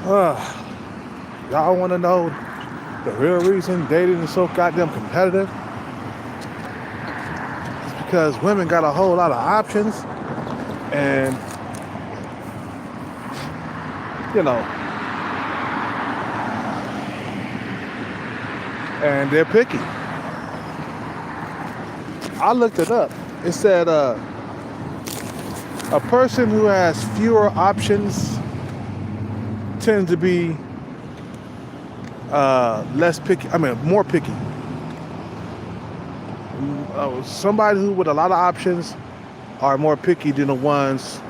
Y'all want to know the real reason dating is so goddamn competitive? It's because women got a whole lot of options, and you know, and they're picky. I looked it up. It said a person who has fewer options tends to be less picky. I mean, more picky. Somebody who with a lot of options are more picky than the ones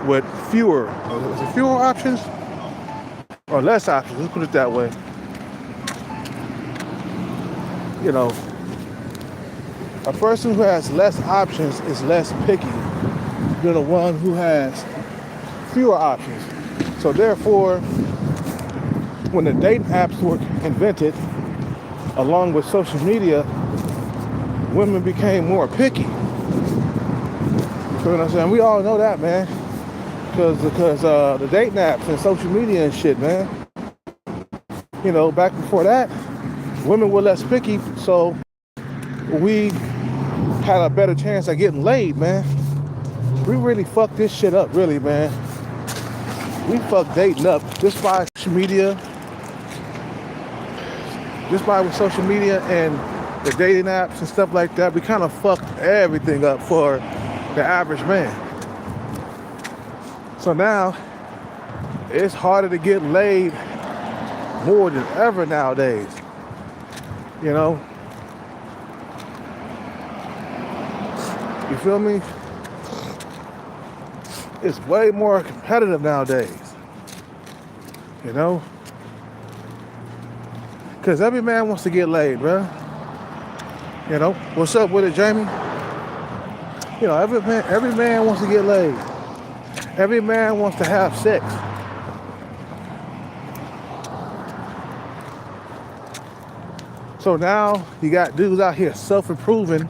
with fewer. Is it fewer options or less options? Let's put it that way. You know, a person who has less options is less picky than the one who has fewer options. So therefore, when the dating apps were invented, along with social media, women became more picky. You feel what I'm saying? We all know that, man. Because the dating apps and social media and shit, man. You know, back before that, women were less picky, so we had a better chance at getting laid, man. We really fucked this shit up, really, man. We fucked dating up just by social media, just by with social media and the dating apps and stuff like that. We kind of fucked everything up for the average man. So now it's harder to get laid more than ever nowadays. You know? You feel me? It's way more competitive nowadays. You know? Because every man wants to get laid, bro. You know? What's up with it, Jamie? You know, every man wants to get laid. Every man wants to have sex. So now you got dudes out here self-improving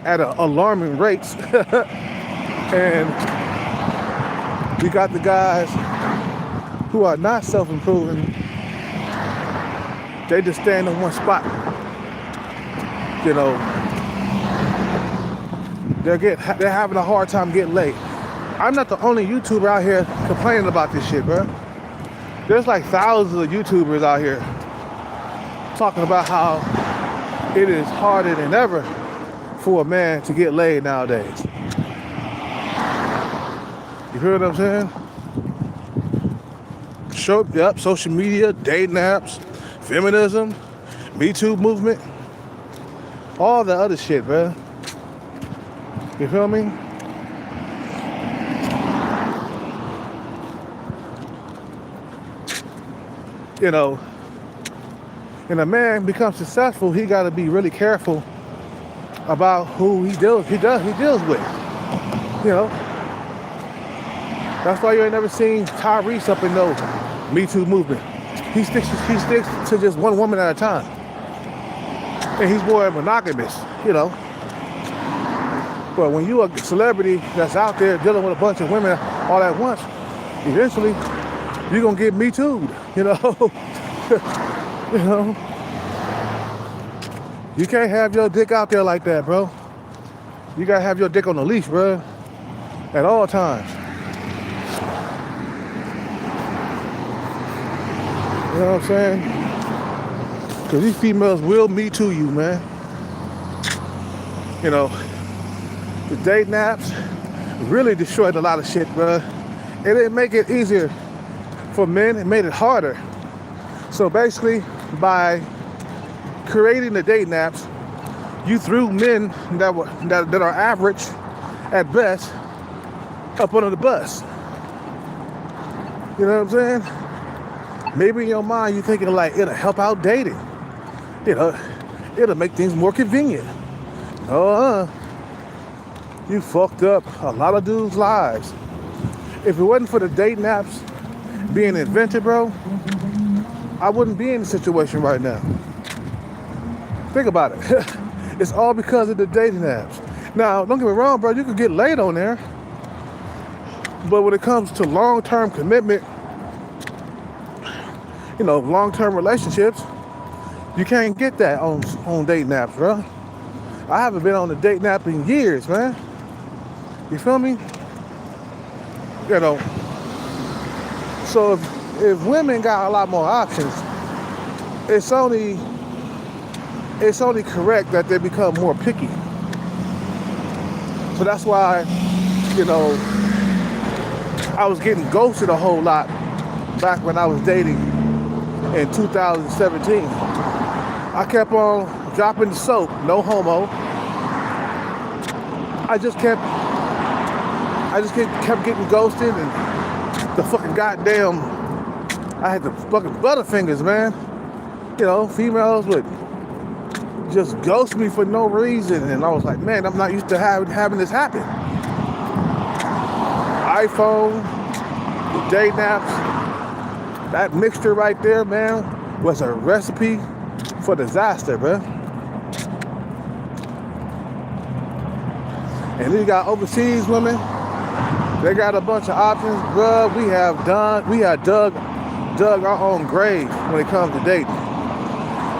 at alarming rates. And we got the guys who are not self-improving. They just stand in one spot. You know, they're having a hard time getting laid. I'm not the only YouTuber out here complaining about this shit, bro. There's like thousands of YouTubers out here talking about how it is harder than ever for a man to get laid nowadays. You hear what I'm saying? Social media, dating apps, feminism, Me Too movement, all the other shit, bro. You feel me? You know, when a man becomes successful, he got to be really careful about who he deals with. You know, that's why you ain't never seen Tyrese up in no Me Too movement. He sticks to just one woman at a time, and he's more monogamous. You know. But when you a celebrity that's out there dealing with a bunch of women all at once, eventually you're gonna get Me Too'd, you know? You know? You can't have your dick out there like that, bro. You gotta have your dick on the leash, bro, at all times. You know what I'm saying? Because these females will Me Too you, man. You know, the dating apps really destroyed a lot of shit, bro. It didn't make it easier for men, it made it harder. So basically, by creating the dating apps, you threw men that are average at best up under the bus. You know what I'm saying? Maybe in your mind you're thinking like it'll help out dating. You know, it'll make things more convenient. You fucked up a lot of dudes' lives. If it wasn't for the dating apps being invented, bro, I wouldn't be in the situation right now. Think about it. It's all because of the dating apps. Now, don't get me wrong, bro, you could get laid on there. But when it comes to long-term commitment, long-term relationships, you can't get that on dating apps, bro. I haven't been on a dating app in years, man. You feel me? So if women got a lot more options, it's only correct that they become more picky. So that's why, I was getting ghosted a whole lot back when I was dating in 2017. I kept on dropping the soap, no homo. I just kept getting ghosted, and the fucking goddamn, I had the fucking butterfingers, man. Females would just ghost me for no reason, and I was like, man, I'm not used to having this happen. iPhone, dating apps, that mixture right there, man, was a recipe for disaster, bro. And then you got overseas women. They got a bunch of options, bro. We have dug our own grave when it comes to dating.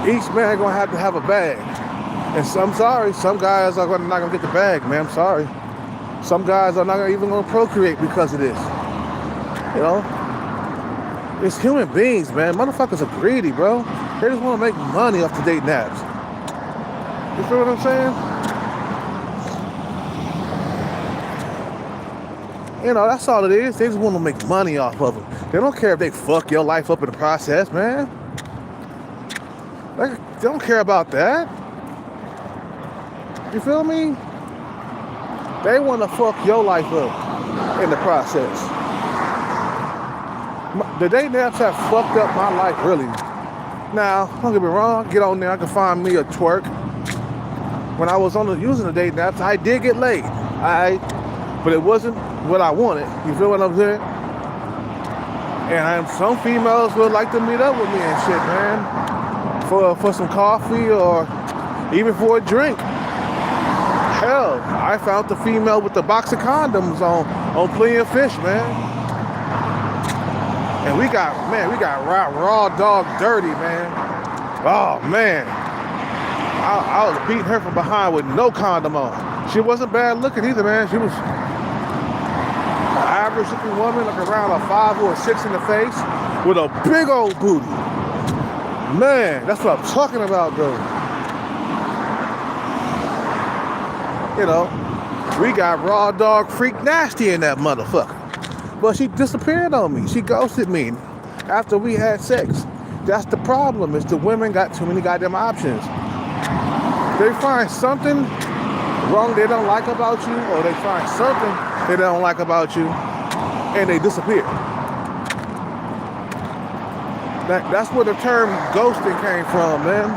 Each man gonna have to have a bag. And I'm sorry, some guys are not gonna get the bag, man. I'm sorry. Some guys are not even gonna procreate because of this. It's human beings, man. Motherfuckers are greedy, bro. They just want to make money off the dating apps. You feel what I'm saying? That's all it is. They just want to make money off of them. They don't care if they fuck your life up in the process, man. They don't care about that. You feel me? They want to fuck your life up in the process. The dating apps have fucked up my life, really. Now, don't get me wrong, get on there, I can find me a twerk. When I was using the dating apps, I did get laid. But it wasn't what I wanted. You feel what I'm saying? And some females would like to meet up with me and shit, man. For some coffee or even for a drink. Hell, I found the female with the box of condoms on Plenty of Fish, man. And we got raw dog dirty, man. Oh, man. I was beating her from behind with no condom on. She wasn't bad looking either, man. She was an average looking woman, like around a 5 or a 6 in the face, with a big old booty. Man, that's what I'm talking about, though. We got raw dog freak nasty in that motherfucker. But she disappeared on me. She ghosted me after we had sex. That's the problem, is the women got too many goddamn options. They find something wrong they don't like about you, or they find something they don't like about you, and they disappear. That's where the term ghosting came from, man.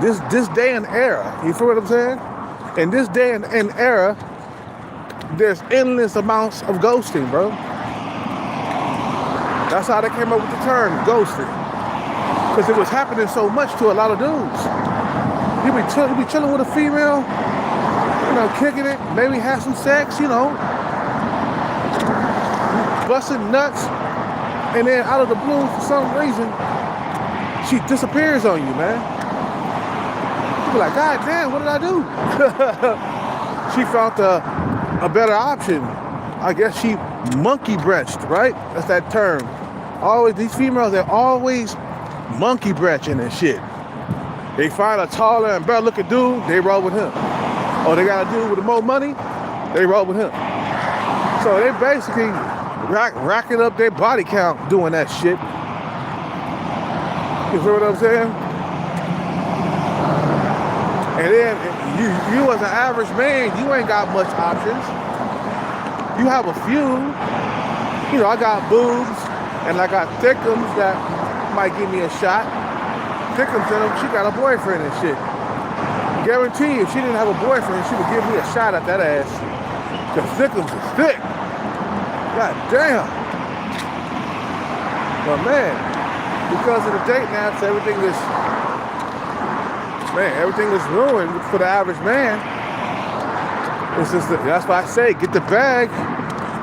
This day and era. You feel what I'm saying? In this day and era, there's endless amounts of ghosting, bro. That's how they came up with the term ghosting. Because it was happening so much to a lot of dudes. You be chilling with a female, kicking it, maybe have some sex, busting nuts, and then out of the blue, for some reason, she disappears on you, man. You be like, God damn, what did I do? She found a better option. I guess she monkey-breasted, right? That's that term. These females, they're always monkey-breasting and shit. They find a taller and better looking dude, they roll with him. Or they got a dude with more money, they roll with him. So they basically racking up their body count doing that shit. You feel what I'm saying? And then you as an average man, you ain't got much options. You have a few. I got boobs and I got thickums that might give me a shot. Thickums in them, she got a boyfriend and shit. Guarantee if she didn't have a boyfriend, she would give me a shot at that ass. The thickums is thick. God damn. But man, because of the dating apps, everything is ruined for the average man. That's why I say, get the bag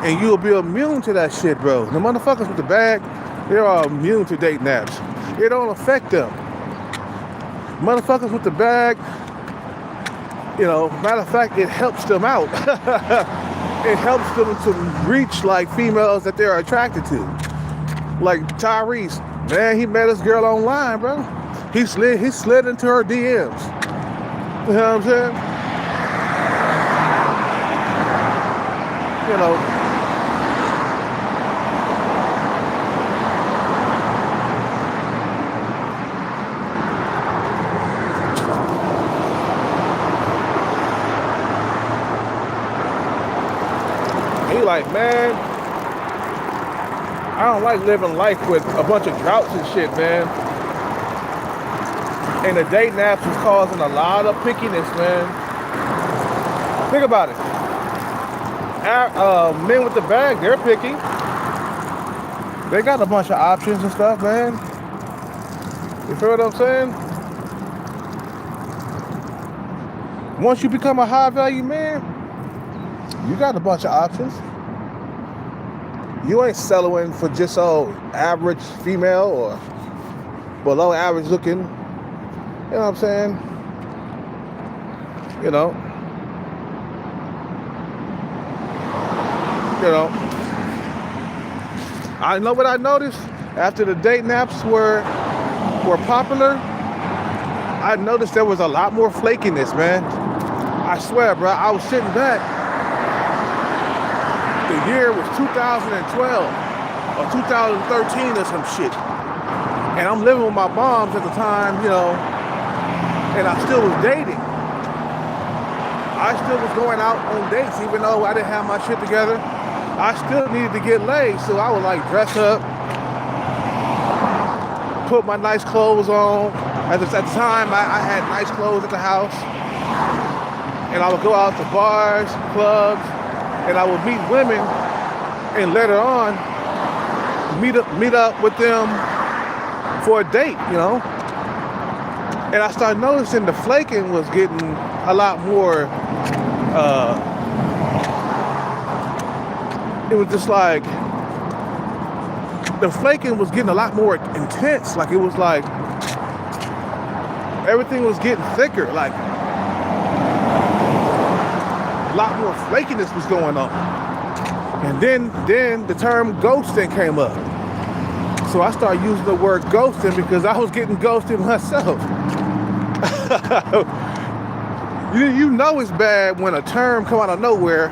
and you'll be immune to that shit, bro. The motherfuckers with the bag, they're all immune to dating apps. It don't affect them. Motherfuckers with the bag, matter of fact, it helps them out. It helps them to reach like females that they're attracted to. Like Tyrese, man, he met this girl online, bro. He slid into her DMs. You know what I'm saying? He like, man, I don't like living life with a bunch of droughts and shit, man. And the dating apps is causing a lot of pickiness, man. Think about it. Men with the bag, they're picky. They got a bunch of options and stuff, man. You feel what I'm saying? Once you become a high value man, you got a bunch of options. You ain't settling for just average female or below average looking. You know what I'm saying? I know what I noticed after the dating apps were popular. I noticed there was a lot more flakiness, man. I swear, bro, I was sitting back. The year was 2012 or 2013 or some shit. And I'm living with my moms at the time, and I still was dating. I still was going out on dates, even though I didn't have my shit together. I still needed to get laid, so I would like dress up, put my nice clothes on. At the time, I had nice clothes at the house. And I would go out to bars, clubs, and I would meet women, and later on, meet up with them for a date, And I started noticing the flaking was getting a lot more, it was just like, the flaking was getting a lot more intense. Like, it was like, everything was getting thicker, like, a lot more flakiness was going on. And then the term ghosting came up. So I started using the word ghosting because I was getting ghosted myself. You know it's bad when a term come out of nowhere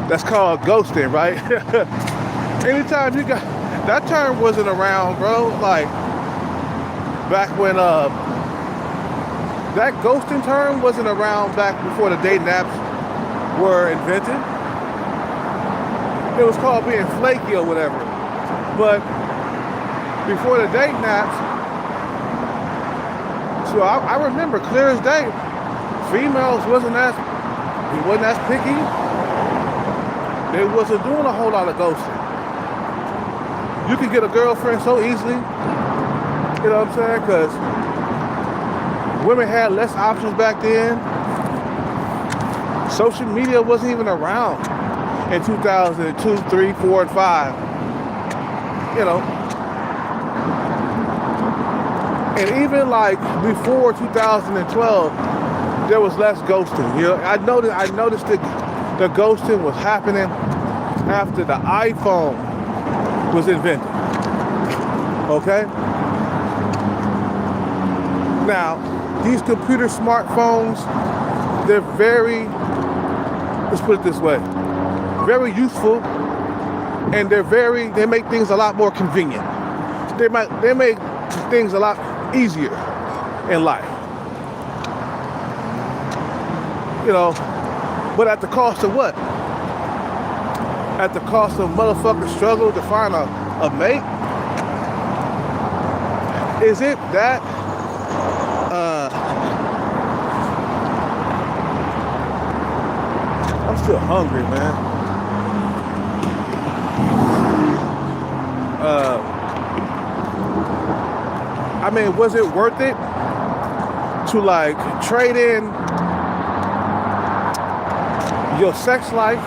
that's called ghosting, right? Anytime you got, that term wasn't around, bro. Like, back when, that ghosting term wasn't around back before the dating apps were invented. It was called being flaky or whatever. But before the dating apps, so I remember clear as day, females wasn't as picky. They wasn't doing a whole lot of ghosting. You could get a girlfriend so easily, you know what I'm saying? Because women had less options back then. Social media wasn't even around in 2002, 3, 4, and 5. And even like before 2012, there was less ghosting. I noticed that the ghosting was happening after the iPhone was invented. Okay? Now, these computer smartphones, they're very, let's put it this way, very useful, and they make things a lot more convenient. They make things a lot easier in life. But at the cost of what? At the cost of motherfucking struggle to find a mate? Is it that? I'm still hungry, man. Was it worth it to like trade in your sex life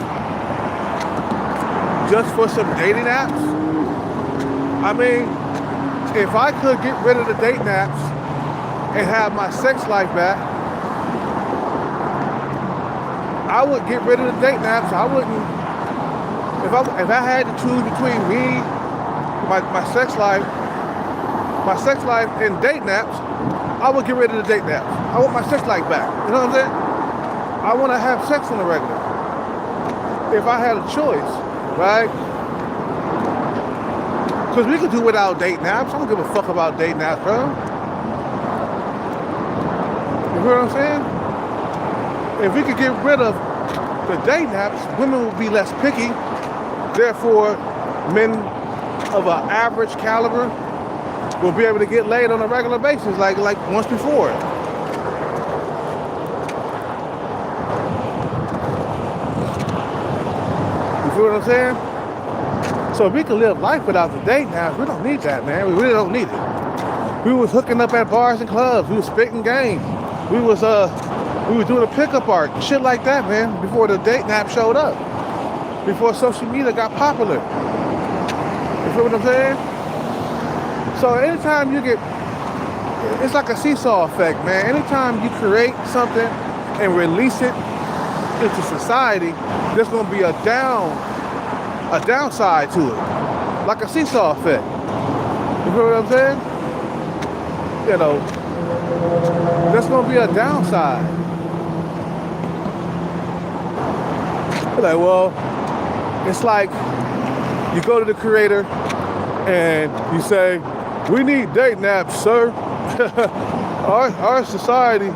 just for some dating apps? I mean, if I could get rid of the dating apps and have my sex life back, I would get rid of the dating apps. I wouldn't, if I had to choose between me, my sex life and dating apps, I would get rid of the dating apps. I want my sex life back. You know what I'm saying? I want to have sex on the regular. If I had a choice, right? Because we could do without dating apps. I don't give a fuck about dating apps, bro. You hear what I'm saying? If we could get rid of the dating apps, women would be less picky. Therefore, men of an average caliber will be able to get laid on a regular basis, like once before. You feel what I'm saying? So if we can live life without the dating apps, we don't need that, man. We really don't need it. We was hooking up at bars and clubs. We was spitting game. We was doing a pickup art, shit like that, man, before the dating app showed up. Before social media got popular. You feel what I'm saying? So anytime you get, it's like a seesaw effect, man. Anytime you create something and release it into society, there's gonna be a downside to it. Like a seesaw effect. You feel what I'm saying? You know, there's gonna be a downside. You're like, well, it's like you go to the creator and you say, we need dating apps, sir. our society,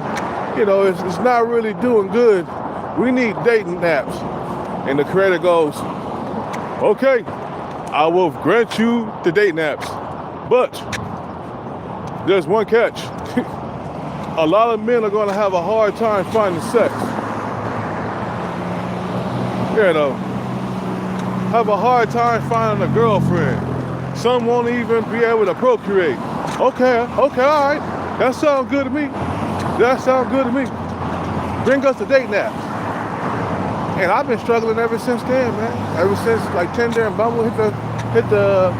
you know, it's not really doing good. We need dating apps. And the creator goes, okay, I will grant you the dating apps, but there's one catch. A lot of men are going to have a hard time finding sex. You know, have a hard time finding a girlfriend. Some won't even be able to procreate. Okay, all right. That sounds good to me. Bring us the dating apps. And I've been struggling ever since then, man. Ever since like Tinder and Bumble hit the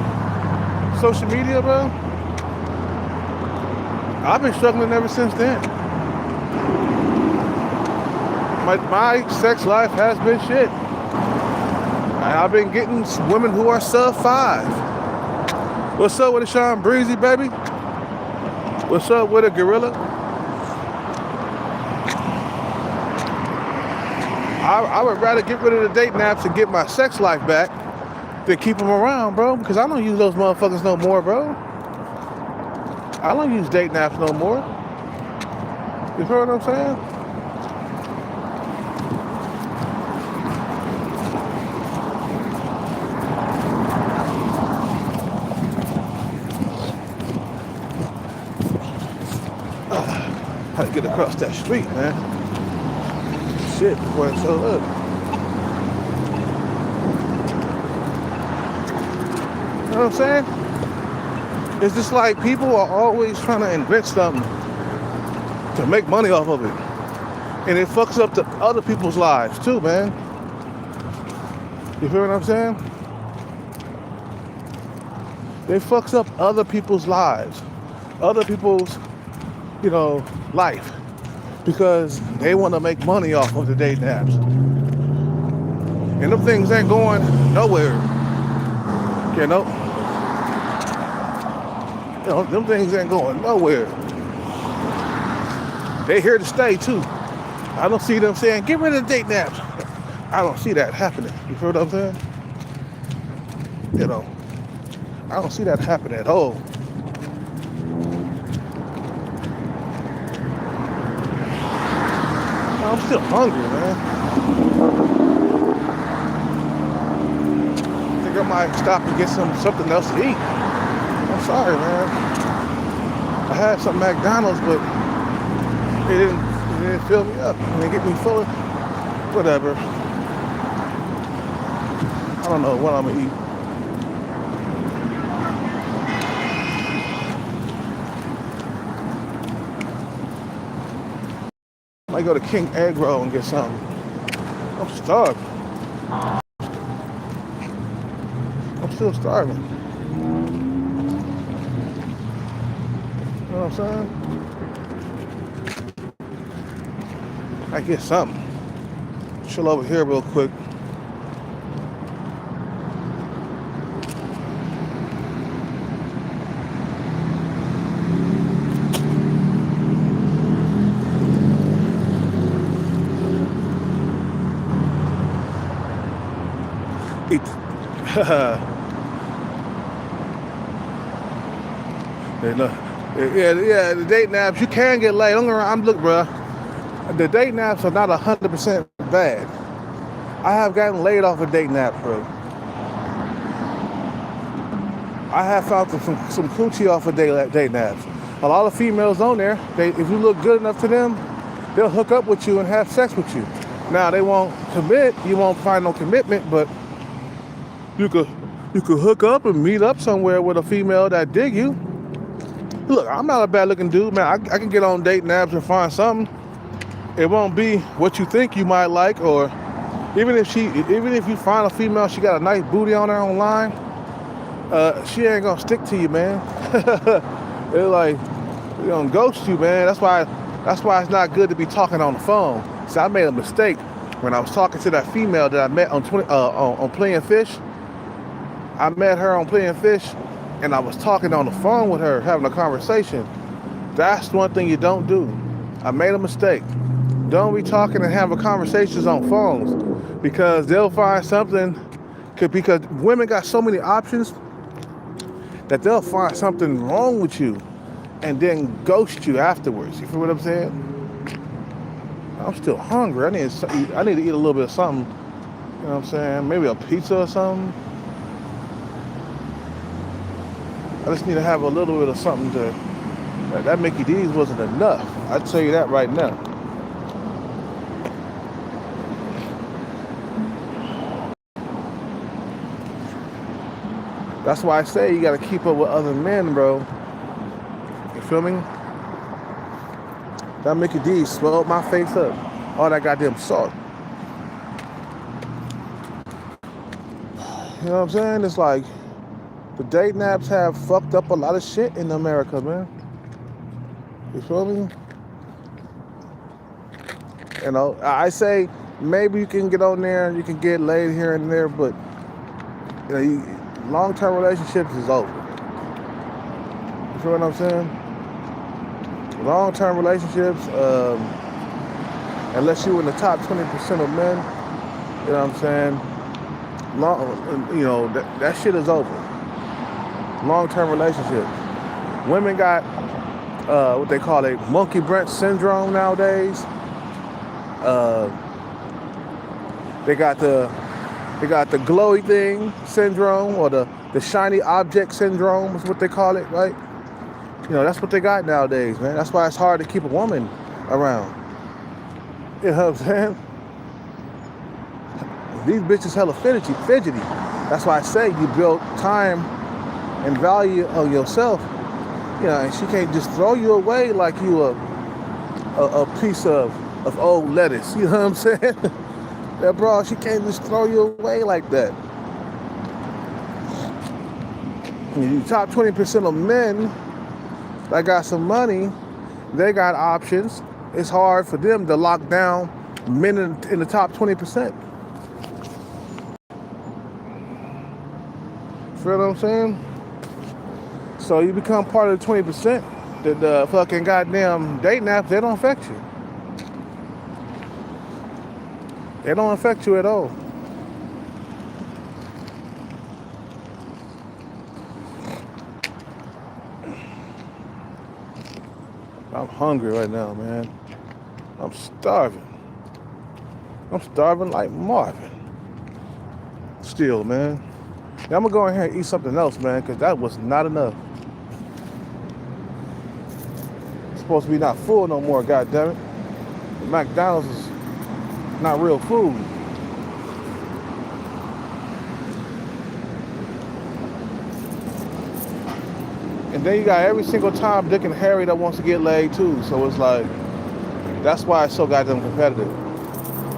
social media, bro. I've been struggling ever since then. My sex life has been shit. And I've been getting women who are sub 5. What's up with a Sean Breezy, baby? What's up with a gorilla? I would rather get rid of the dating apps and get my sex life back than keep them around, bro. Because I don't use those motherfuckers no more, bro. I don't use dating apps no more. You hear what I'm saying? How to get across that street, man. Shit, before it's so up. You know what I'm saying? It's just like people are always trying to invent something to make money off of it. And it fucks up the other people's lives too, man. You feel what I'm saying? It fucks up other people's lives. Other people's, you know, life. Because they want to make money off of the dating apps. And them things ain't going nowhere. You know? You know, them things ain't going nowhere. They here to stay too. I don't see them saying, get rid of the dating apps. I don't see that happening. You feel what I'm saying? You know, I don't see that happening at all. I'm still hungry, man. I think I might stop and get something else to eat. I'm sorry, man. I had some McDonald's, but it didn't fill me up. It didn't get me full. Whatever. I don't know what I'm gonna eat. Might go to King Egg Roll and get something. I'm starving. still starving. You know what I'm saying? I get something. Chill over here real quick. Eat. Yeah, the date naps, you can get laid. Look, bro. The date naps are not 100% bad. I have gotten laid off of date naps, bro. I have found some coochie off of date naps. A lot of females on there, if you look good enough to them, they'll hook up with you and have sex with you. Now they won't commit. You won't find no commitment, but you could hook up and meet up somewhere with a female that dig you. Look, I'm not a bad looking dude, man. I can get on date naps and find something. It won't be what you think you might like, or even if you find a female, she got a nice booty on her online, she ain't gonna stick to you, man. It's like, they're gonna ghost you, man. That's why it's not good to be talking on the phone. See, I made a mistake when I was talking to that female that I met on Playing Fish. I met her on Playing Fish, and I was talking on the phone with her, having a conversation. That's one thing you don't do. I made a mistake. Don't be talking and having conversations on phones, because they'll find something, because women got so many options that they'll find something wrong with you and then ghost you afterwards. You feel what I'm saying? I'm still hungry. I need to eat a little bit of something. You know what I'm saying? Maybe a pizza or something. I just need to have a little bit of something to... That Mickey D's wasn't enough. I'll tell you that right now. That's why I say you gotta keep up with other men, bro. You feel me? That Mickey D swelled my face up. All that goddamn salt. You know what I'm saying? It's like the date naps have fucked up a lot of shit in America, man. You feel me? You know, I say maybe you can get on there and you can get laid here and there, but you know, long-term relationships is over. You feel what I'm saying? Long-term relationships, unless you're in the top 20% of men, you know what I'm saying? That shit is over. Long-term relationships. Women got what they call a monkey branch syndrome nowadays. They got the glowy thing syndrome, or the shiny object syndrome is what they call it, right? You know, that's what they got nowadays, man. That's why it's hard to keep a woman around. You know what I'm saying? These bitches hella fidgety. That's why I say you build time and value of yourself. You know, and she can't just throw you away like you a piece of old lettuce. You know what I'm saying? That bro, she can't just throw you away like that. The top 20% of men that got some money, they got options. It's hard for them to lock down men in the top 20%. Feel what I'm saying? So you become part of the 20%. The fucking goddamn date naps, they don't affect you. They don't affect you at all. I'm hungry right now, man. I'm starving. I'm starving like Marvin. Still, man. Now, I'm gonna go in here and eat something else, man, because that was not enough. It's supposed to be not full no more, goddammit. McDonald's is not real food. And then you got every single time Dick and Harry that wants to get laid too. So it's like, that's why it's so goddamn competitive.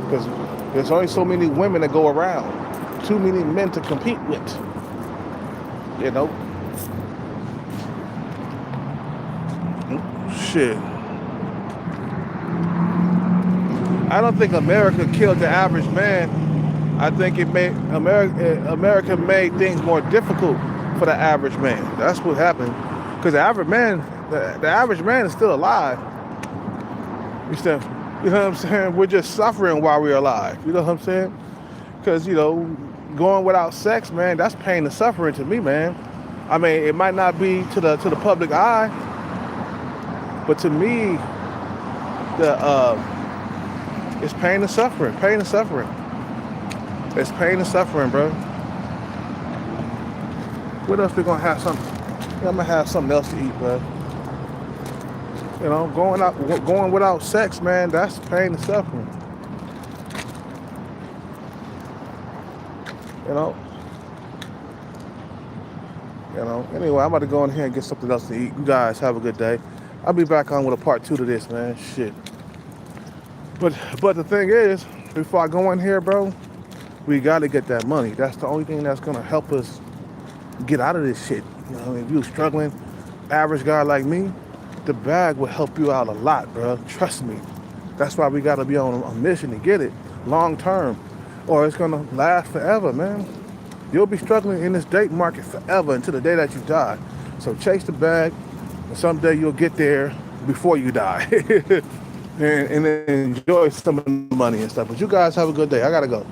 Because there's only so many women that go around. Too many men to compete with. You know, shit. I don't think America killed the average man. I think it made America made things more difficult for the average man. That's what happened. Because the average man, the average man is still alive. You still, you know what I'm saying? We're just suffering while we're alive. You know what I'm saying? Because, going without sex, man, that's pain and suffering to me, man. I mean, it might not be to the public eye, but to me, it's pain and suffering. Pain and suffering. It's pain and suffering, bro. What else we gonna have something? I'm gonna have something else to eat, bro. Going without sex, man, that's pain and suffering. You know. Anyway, I'm about to go in here and get something else to eat. You guys have a good day. I'll be back on with a part 2 to this, man. Shit. But the thing is, before I go in here, bro, we gotta get that money. That's the only thing that's gonna help us get out of this shit. If you're struggling, average guy like me, the bag will help you out a lot, bro. Trust me. That's why we gotta be on a mission to get it long term, or it's gonna last forever, man. You'll be struggling in this date market forever until the day that you die. So chase the bag, and someday you'll get there before you die. and enjoy some of the money and stuff. But you guys have a good day. I gotta go.